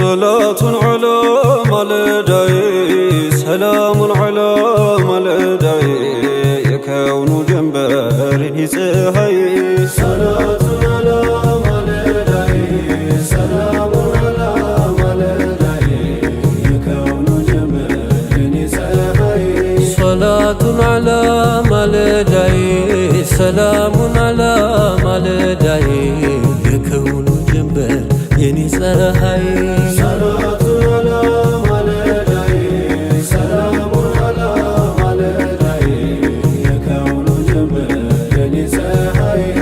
صلاة على ملداي سلام على ملداي يكون جنبري سهي صلاة على ملداي سلام على ملداي يكون جنبري سهي صلاة على ملداي سلام على ملداي يكون جنبري سهي صلاة على ملداي سلام على ملداي يكون جنبري سهي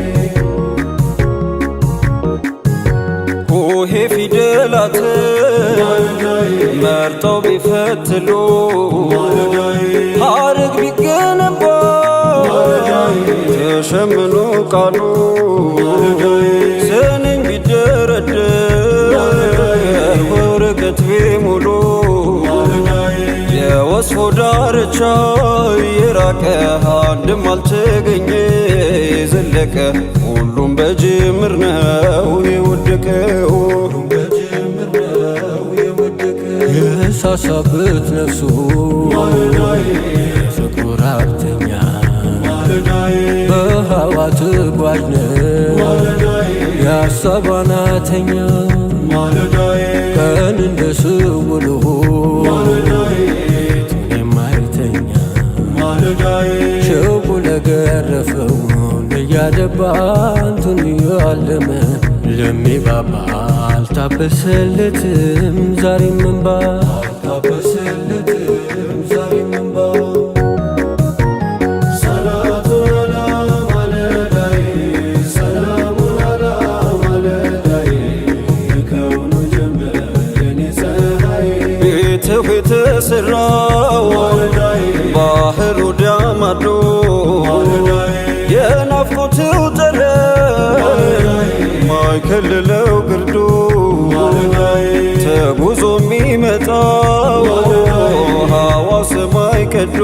هو فيدلات مرتو بفتلو حارق بيقنبا تشمنو قالو سنين بيدرد ورقت بيمولو የወስፎ ዳርቻ የራቀ አንድም አልተገኘ ዘለቀ ሁሉም በጅምር ነው የወደቀው የሳሳበት ነፍሱ ፍቅሩ ራብተኛ በሃዋ ተጓዥ ነው የሀሳብ ዋናተኛ ቀን እንደ ስውሎ የማይተኛ ሸውቁ ለገረፈው እያደባ አንቱን ያለመ ለሚባባ አልታበሰለትም ዛሬም እንባ አልታበሰለትም ዛሬም እንባ صلاة على ملداي سلام على ملداي يكون جنبري سهي ቤትህ የተሰራው ባህሩ ዳማዶ የናፍቆትው ጠረን ማይከልለው ግርዶ ተጉዞ የሚመጣው ሃዋ ሰማይ ቀዶ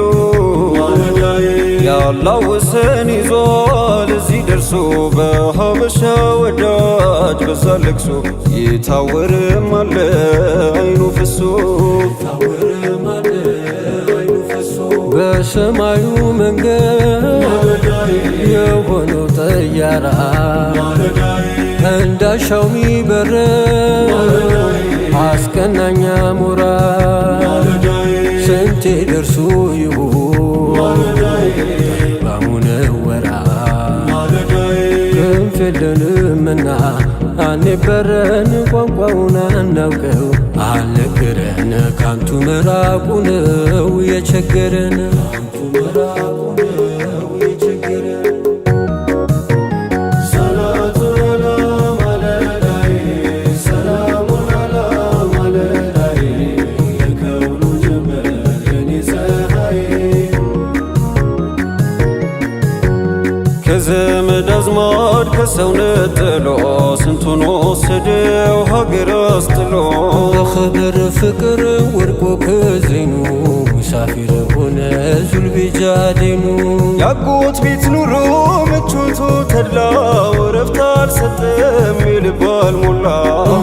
ያላወሰን ይዟል እዚህ ደርሶ በሀበሻ ወዳጅ በዛ ለቅሶ ይታወርም አለ አይኑ ፈሶ በሰማዩ መንገድ የሆነው ጠያራ እንዳሻው ሚበረው አስቀናኛ ሞራ ስንቴ ደርሶ ይሆን ባሙነወራ ክንፍ የለንምና አንበረን ቋንቋውን አናውቀው አልነገረን ካንቱ መራቁ ነው የቸገረን صلاة على ملداي سلام على ملداي يكون جنبري سهي ከዘመድ አዝማድ ከሰው ነጥሎ ስንቱን ወሰደው ሀገር አስጥሎ በኸበር ፍቅር ወድቆ ከዘይኑ ሙሳፊር ሆነ ዙልቢጃዴኑ ያጎት ቤት ኑሮ ምቾቱ ተድላው ረፍት አልሰጠም ይልባል ሞላ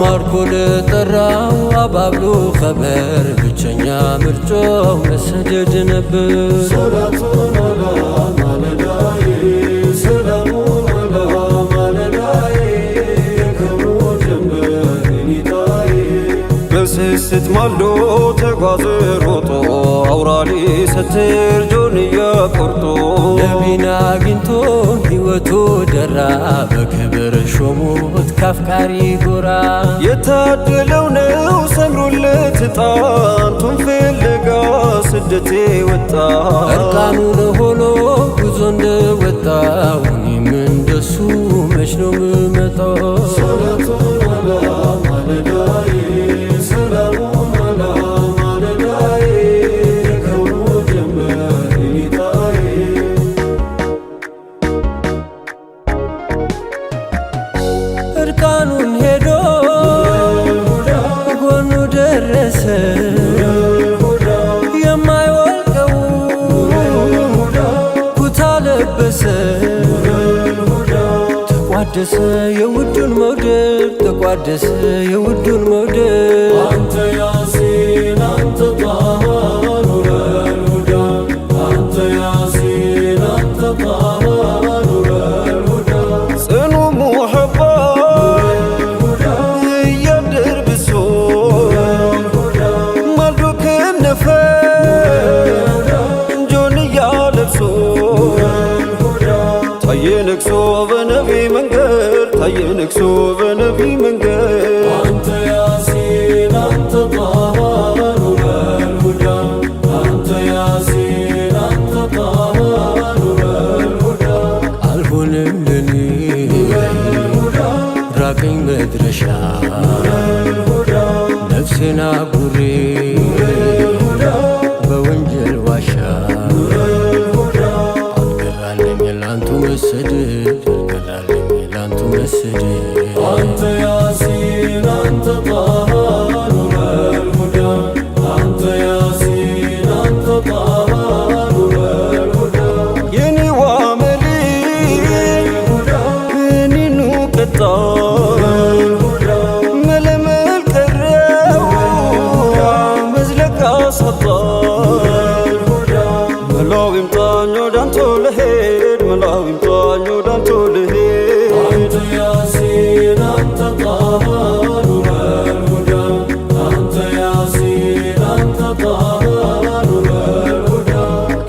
ማርኮ ለጠራው አባብሎ ኸበር ብቸኛ ምርጫው መሰደድ ነበር صلاة على ملداي سلام على ملداي يكون جنبري በስስት ማሎ ተጓዘ ሮጦ አውራሊ ሰትር ጆንያ ቆርጦ ነቢን አግኝቶ ሕይወቱ ደራ በክብር ሾሞት ካፍቃሪ ጎራ የታደለው ነው ሰምሮለት ጣንቱን ፍለጋ ስደቴ ወጣ እርቃኑን ሆኖ ጉዞ እንደወጣው እኔም እንደሱ መች ነው ምመጣው صلاة على ملداي سلام على ملداي يكون جنبري እርቃኑን ሄዶ ጎኑ ደረሰ የማይወልቀው ኩታ ለበሰ ተቋደሰ የውዱን መውደድ ተቋደሰ የውዱን መውደድ አንተ ያሲን አንተ ጣሃ ኑረ ልሁዳ አንተ ያሲን አንተ ጣሃ ኑረ ልሁዳ ጽኑ ሙሕባ እያድር ብሶ ማልዶ ከነፈ እንጆንያ ለብሶ ታየ ነግሶ በነቢ መንገድ ታየ ነግሶ በነቢ መንገድ አንተ ያሲን አንተ ጣሃ ኑረ ልሁዳ አንተ ያሲን አንተ ጣሃ ኑረ ልሁዳ አልሆንም ለኔ ራቀኝ መድረሻ ነፍሴን አጉሬ በወንጀል ዋሻ አልገራለኝ ላንቱ መሰደድ አልገራለኝ ላንቱ መሰደድ አንተ ያሲን አንተ ጣሃ ኑረ ልሁዳ አንተ ያሲን አንተ ጣሃ ኑረ ልሁዳ የኔዋ መሊ እኔኑ ቅጣ መለመል ቀረው መዝለቃ ሰጣ መላው ይምጣኝ ወዳንቶ ልሄድ መላው ይምጣኝ ወዳንቶ ልሄድ አንተ ያሲን አንተ ጣሃ ኑረ ልሁዳ አንተ ያሲን አንተ ጣሃ ኑረ ልሁዳ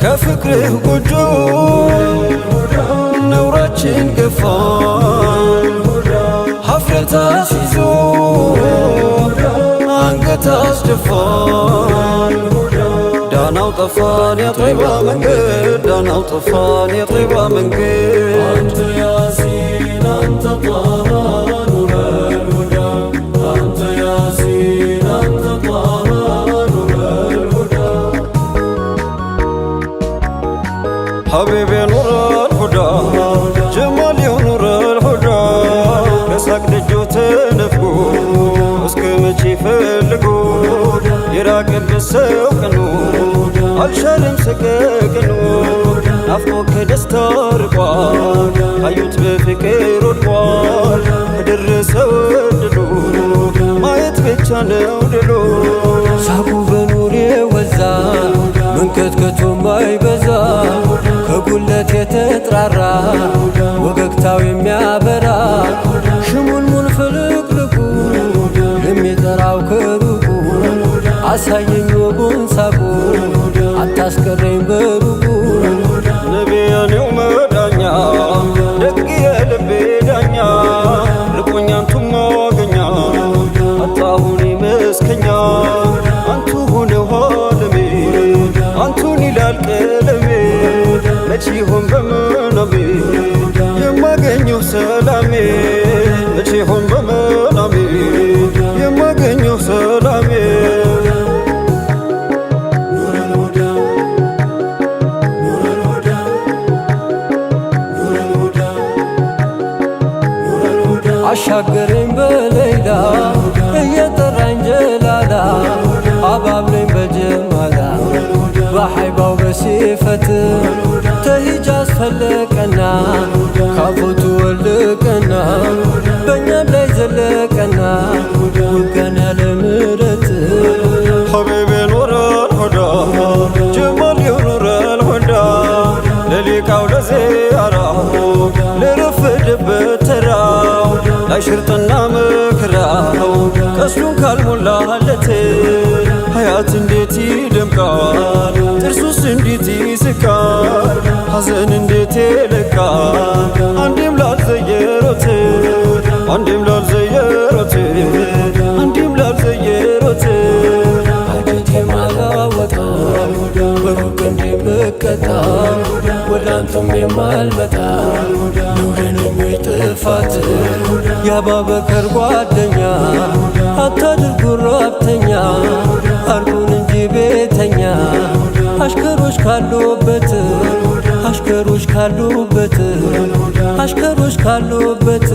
ከፍቅርህ ጎጆ ነውራችን ገፋ ሀፍረት አስይዞ አንገት አስደፋን ዳናው ጠፋን የጠይባ መንገድ ዳናው ጠፋን የጠይባ መንገድ አንተ ያሲን አንተ ጣሃ ኑረ ልሁዳ አንተ ያሲን አንተ ጣሃ ኑረ ልሁዳ ሐቢቤ ኑረ ልሁዳ ጀማል ኑረ ልሁዳ ከሳቅ ደጆ ተነፍጎ እስከ መቼ ፈልጎ የራቀበት ሰው ቀኑ አልሻለም ሰቀቀኑ ናፍቆ ከደስታ ርቋል አዩት በፍቅር ወድቋል ከደረሰው እድሉ ማየት ብቻ ነው ድሉ ሳቁ በኑሬ ወዛ መንከትከቱ ማይበዛ ከጉለት የተጥራራ ወገግታው የሚያበራ ሽሙንሙን ፍልቅልቁ የሚጠራው ከሩቁ አሳየኝ ወጉን ሳቁ አታስቀረኝ በሩቁ ነቢያኔው መዳኛ ደግ የልቤ ዳኛ ርቆኛንቱም ማገኛ አጣሁኔ መስከኛ አንቱ ሆነው ዓለሜ አንቱን ይላል ቀለሜ መቼ ሆን በመናሜ የማገኘው ሰላሜ መቼ ሆን በመናሜ የማገኘው ሰላሜ ኑረ ልሁዳ ኑረ ልሁዳ ኑረ ልሁዳ ኑረ ልሁዳ አሻገረኝ በሌላ እየጠራኝ ጀላላ አባብለኝ በጀማላ በሐይባው በሲፈት ተሂጃዝ ፈለቀና ካፎቱ ወልቀና በእኛም ላይ ዘለቀና ውጋን ያለ ምረት ሐቢቤ ኑረ ልሁዳ ጀማል ኑረ ልሁዳ ለሊቃው ለዚያራው ለረፈደበት ተራው ላይ ሽርጥና መከራው ቀስሉን ካልሞላለት ሀያት እንዴት ይደምቃል ጥርሱስ እንዴት ይስቃል ሐዘን እንዴት ይለቃል አንዴም ላልዘየሮት አንዴም ላልዘየሮት አንዴም ላልዘየሮት አጀቴ ማላወጣ በሩቅ እንደምቀጣ ወዳንተም የማልመጣ ኑረንም ጥፋት የአባበከር ጓደኛ አታድርጉ ራብተኛ አርጉን እንጂ ቤተኛ አሽከሮች ካሉበት አሽከሮች ካሉበት አሽከሮች ካሉበት